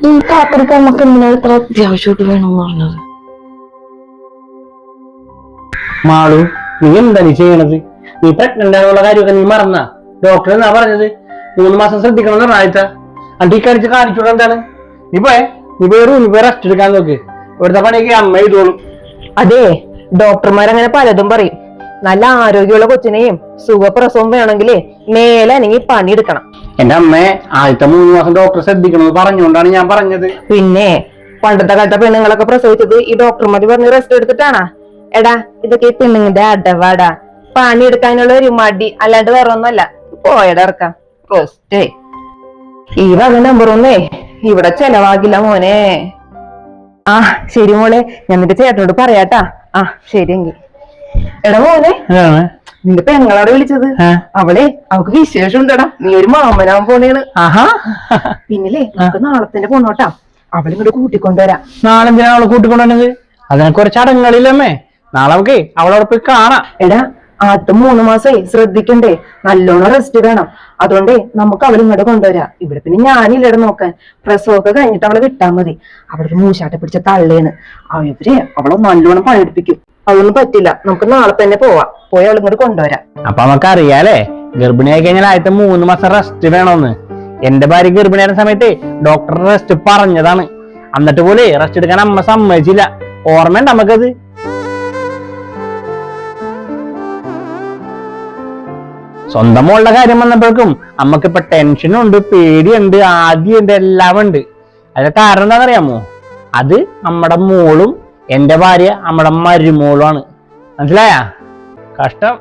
ഈ കാത്തിരിക്കാൻ നമുക്ക് എന്തിനാ ഇത്ര അത്യാവശ്യമായിട്ട് വേണമെന്ന് പറഞ്ഞത്? മാളു, നീ എന്താ നീ ചെയ്യണത്? നീ പ്രഗ്നന്റ് ആയുള്ള കാര്യമൊക്കെ നീ മറന്ന? ഡോക്ടർ എന്നാ പറഞ്ഞത് 3 മാസം ശ്രദ്ധിക്കണം ആഴ്ച അടിക്കടിച്ച് കാണിച്ചോളൂ. എന്താണ് നീ പോയി റെസ്റ്റ് എടുക്കാൻ നോക്ക്. ഇവിടുത്തെ പണിയൊക്കെ അമ്മ ചെയ്തോളും. അതെ, ഡോക്ടർമാരങ്ങനെ പലതും പറയും. നല്ല ആരോഗ്യമുള്ള കൊച്ചിനെയും സുഖപ്രസവം വേണമെങ്കിലേ മേലെ അനങ്ങി പണിയെടുക്കണം. എന്റെ അമ്മയെ ആദ്യത്തെ 3 മാസം ഡോക്ടർ ശ്രദ്ധിക്കണമെന്ന് പറഞ്ഞുകൊണ്ടാണ് ഞാൻ പറഞ്ഞത്. പിന്നെ പണ്ടത്തെ കാലത്തെ പെണ്ണുങ്ങളൊക്കെ പ്രസവിച്ചത് ഈ ഡോക്ടർമാര് പറഞ്ഞ് റെസ്റ്റ് എടുത്തിട്ടാണാ? എടാ, ഇതൊക്കെ ഈ പെണ്ണുങ്ങളുടെ അടവാടാ. പണിയെടുക്കാനുള്ള ഒരു മടി, അല്ലാണ്ട് വേറെ ഒന്നുമല്ല. പോയടാ ഇറക്കാം റെസ്റ്റേ. ഈ വക നമ്പറൊന്നേ ഇവിടെ ചെലവാകില്ല മോനെ. ആ ശരി മോളെ, ഞാൻ നിന്റെ ചേട്ടനോട് പറയാട്ടാ. ആ ശരി എങ്കി. എടാ മോനെ, നിന്റെ പെങ്ങളാടെ വിളിച്ചത്. അവൾക്ക് വിശേഷം ഉണ്ടടാ. നീ ഒരു മാമനാവാൻ പോണേണ്. പിന്നില്ലേ നമുക്ക് നാളെ തന്നെ പോണോട്ടാ. അവളിങ്ങോട്ട് കൂട്ടിക്കൊണ്ടുവരാം. നാളെ എന്തിനാ അവളെ കൂട്ടിക്കൊണ്ടുവന്നത്? അതിനെ കുറച്ച് ചടങ്ങുകളില്ലമ്മേ. നാളെ നമുക്ക് അവളോട് പോയി കാണാം. എടാ, ആദ്യത്തെ 3 മാസമായി ശ്രദ്ധിക്കണ്ടേ, നല്ലോണം റെസ്റ്റ് വേണം. അതുകൊണ്ടേ നമുക്ക് അവൾ ഇങ്ങോട്ട് കൊണ്ടുവരാം. ഇവിടെ പിന്നെ ഞാനില്ലട നോക്കാൻ. പ്രസവമൊക്കെ കഴിഞ്ഞിട്ട് അവളെ വിട്ടാ മതി. അവിടെ മൂശാട്ടെ പിടിച്ച തള്ളേന്ന്. അവളെ നല്ലോണം പണിയെടുപ്പിക്കും. അതൊന്നും പറ്റില്ല. നമുക്ക് നാളെ തന്നെ പോയി അവൾ ഇങ്ങോട്ട് കൊണ്ടുവരാം. അപ്പൊ നമുക്ക് അറിയാലേ, ഗർഭിണിയായി കഴിഞ്ഞാൽ ആദ്യത്തെ 3 മാസം റെസ്റ്റ് വേണമെന്ന്. എന്റെ ഭാര്യ ഗർഭിണിയായ സമയത്ത് ഡോക്ടർ റെസ്റ്റ് പറഞ്ഞതാണ്. എന്നിട്ട് പോലെ റെസ്റ്റ് എടുക്കാൻ അമ്മ സമ്മതിച്ചില്ല. ഓർമ്മയുണ്ട് നമുക്കത്. സ്വന്തം മോളുടെ കാര്യം വന്നപ്പോഴേക്കും അമ്മക്കിപ്പൊ ടെൻഷനുണ്ട്, പേടിയുണ്ട്, ആദ്യമുണ്ട്, എല്ലാം ഉണ്ട്. അതിന്റെ കാരണം എന്താണെന്നറിയാമോ? അത് നമ്മുടെ മോളും എന്റെ ഭാര്യ നമ്മുടെ മരുമോളുമാണ്. മനസ്സിലായ? കഷ്ടം.